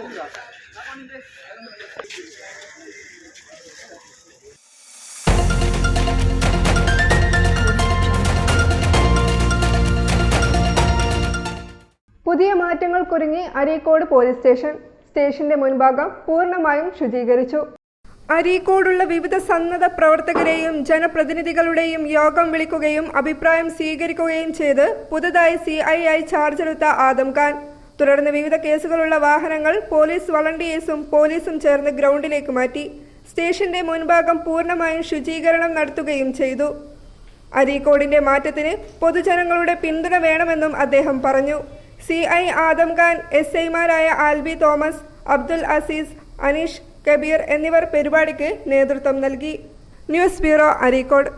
പുതിയ മാറ്റങ്ങൾക്കൊരുങ്ങി അരീക്കോട് പോലീസ് സ്റ്റേഷന്റെ മുൻഭാഗം പൂർണ്ണമായും ശുചീകരിച്ചു. അരീക്കോടുള്ള വിവിധ സന്നദ്ധ പ്രവർത്തകരെയും ജനപ്രതിനിധികളുടെയും യോഗം വിളിക്കുകയും അഭിപ്രായം സ്വീകരിക്കുകയും ചെയ്ത് പുതുതായി CII ചാർജെടുത്ത ആദം ഖാൻ. തുടർന്ന് വിവിധ കേസുകളുള്ള വാഹനങ്ങൾ പോലീസ് വളണ്ടിയേഴ്സും പോലീസും ചേർന്ന് ഗ്രൗണ്ടിലേക്ക് മാറ്റി. സ്റ്റേഷന്റെ മുൻഭാഗം പൂർണ്ണമായും ശുചീകരണം നടത്തുകയും ചെയ്തു. അരീക്കോടിന്റെ മാറ്റത്തിന് പൊതുജനങ്ങളുടെ പിന്തുണ വേണമെന്നും അദ്ദേഹം പറഞ്ഞു. CI ആദം ഖാൻ, SIമാരായ ആൽബി തോമസ്, അബ്ദുൽ അസീസ്, അനീഷ്, കബീർ എന്നിവർ പരിപാടിക്ക് നേതൃത്വം നൽകി. News bureau, Areekode.